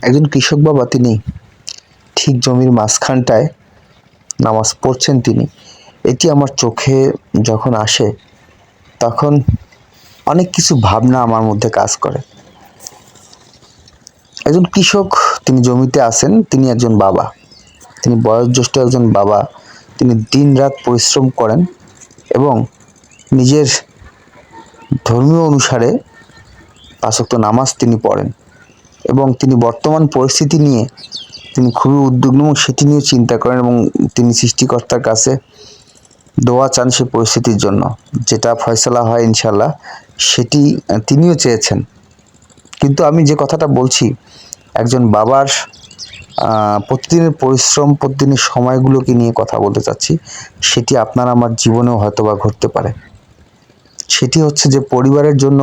একজন কৃষক বাবা, তিনি ঠিক জমির মাঝখানটায় নামাজ পড়ছেন তিনি। এটি আমার চোখে যখন আসে তখন অনেক কিছু ভাবনা আমার মধ্যে কাজ করে। একজন কৃষক, তিনি জমিতে আছেন, তিনি একজন বাবা, তিনি বয়োজ্যেষ্ঠ একজন বাবা। তিনি দিনরাত পরিশ্রম করেন এবং নিজের ধর্মীয় অনুসারে ৫ ওয়াক্ত নামাজ তিনি পড়েন এবং তিনি বর্তমান পরিস্থিতি নিয়ে তিনি খুবই উদ্বিগ্ন এবং সেটি নিয়ে চিন্তা করেন এবং তিনি সৃষ্টিকর্তার কাছে দোয়া চান সে পরিস্থিতির জন্য। যেটা ফয়সালা হয় ইনশাল্লাহ, সেটি তিনিও চেয়েছেন। কিন্তু আমি যে কথাটা বলছি, একজন বাবার প্রতিদিনের পরিশ্রম, প্রতিদিনের সময়গুলোকে নিয়ে কথা বলতে চাচ্ছি। সেটি আপনার আমার জীবনেও হয়তোবা ঘটতে পারে। সেটি হচ্ছে যে পরিবারের জন্য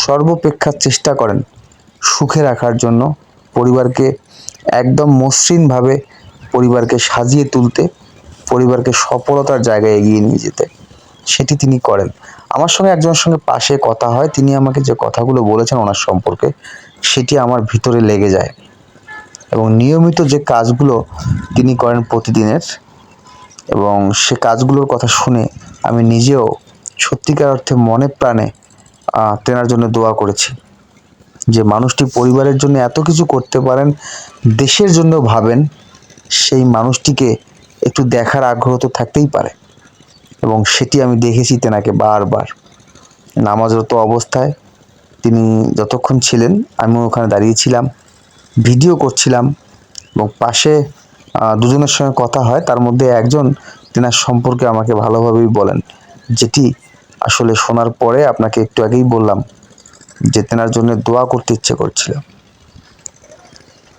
সর্বাপেক্ষা চেষ্টা করেন সুখে রাখার জন্য, পরিবারকে একদম মসৃণভাবে পরিবারকে সাজিয়ে তুলতে, পরিবারকে সফলতার জায়গায় এগিয়ে নিয়ে যেতে। সেটি তিনি করেন। আমার সঙ্গে একজনের সঙ্গে পাশে কথা হয়, তিনি আমাকে যে কথাগুলো বলেছেন ওনার সম্পর্কে, সেটি আমার ভিতরে লেগে যায় এবং নিয়মিত যে কাজগুলো তিনি করেন প্রতিদিনের, এবং সে কাজগুলোর কথা শুনে আমি নিজেও সত্যিকার অর্থে মনে প্রাণে তেনার জন্য দোয়া করেছি। যে মানুষটি পরিবারের জন্য এত কিছু করতে পারেন, দেশের জন্য ভাবেন, সেই মানুষটিকে একটু দেখার আগ্রহ তো থাকতেই পারে। এবং সেটি আমি দেখেছি তেনাকে বারবার নামাজরত অবস্থায়। তিনি যতক্ষণ ছিলেন আমি ওখানে দাঁড়িয়েছিলাম, ভিডিও করছিলাম এবং পাশে দুজনের সঙ্গে কথা হয়, তার মধ্যে একজন তেনার সম্পর্কে আমাকে ভালোভাবেই বলেন, যেটি আসলে শোনার পরে আপনাকে একটু আগেই বললাম যে তেনার জন্য দোয়া করতে ইচ্ছে করছিল।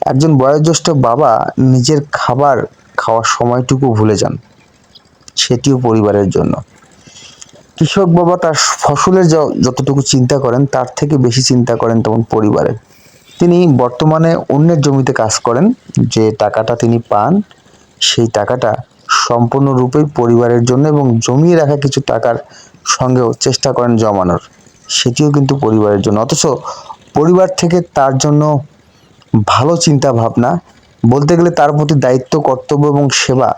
একজন বয়োজ্যেষ্ঠ বাবা নিজের খাবার খাওয়ার সময়টুকু ভুলে যান, সেটিও পরিবারের জন্য। কৃষক বাবা তার ফসলের যতটুকু চিন্তা করেন তার থেকে বেশি চিন্তা করেন তখন পরিবারের। তিনি বর্তমানে অন্যের জমিতে কাজ করেন, যে টাকাটা তিনি পান সেই টাকাটা সম্পূর্ণরূপেই পরিবারের জন্য এবং জমিয়ে রাখা কিছু টাকার সঙ্গেও চেষ্টা করেন জমানোর, সেটিও কিন্তু পরিবারের জন্য। অথচ পরিবার থেকে তার জন্য ভালো চিন্তা ভাবনা, বলতে গেলে তার প্রতি দায়িত্ব, কর্তব্য এবং সেবা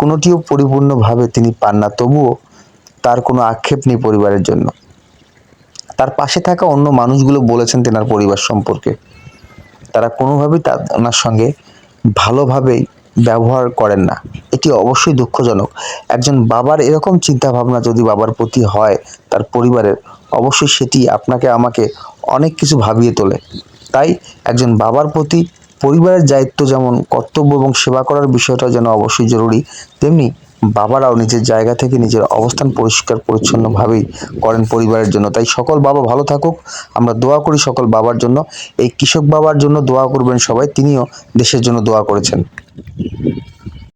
কোনোটিও পরিপূর্ণভাবে তিনি পান না। তবুও তার কোনো আক্ষেপ নেই পরিবারের জন্য। তার পাশে থাকা অন্য মানুষগুলো বলেছেন তেনার পরিবার সম্পর্কে, তারা কোনোভাবেই ওনার সঙ্গে ভালোভাবেই ব্যবহার করেন না। এটি অবশ্যই দুঃখজনক। একজন বাবার এরকম চিন্তা ভাবনা যদি বাবার প্রতি হয় তার পরিবারের, অবশ্যই সেটি আপনাকে আমাকে অনেক কিছু ভাবিয়ে তোলে। তাই একজন বাবার প্রতি পরিবারের দায়িত্ব যেমন কর্তব্য এবং সেবা করার বিষয়টা যেন অবশ্যই জরুরি, তেমনি বাবারাও নিজের জায়গা থেকে নিজের অবস্থান পরিষ্কার পরিচ্ছন্নভাবেই করেন পরিবারের জন্য। তাই সকল বাবা ভালো থাকুক, আমরা দোয়া করি সকল বাবার জন্য। এই কৃষক বাবার জন্য দোয়া করবেন সবাই, তিনিও দেশের জন্য দোয়া করেছেন।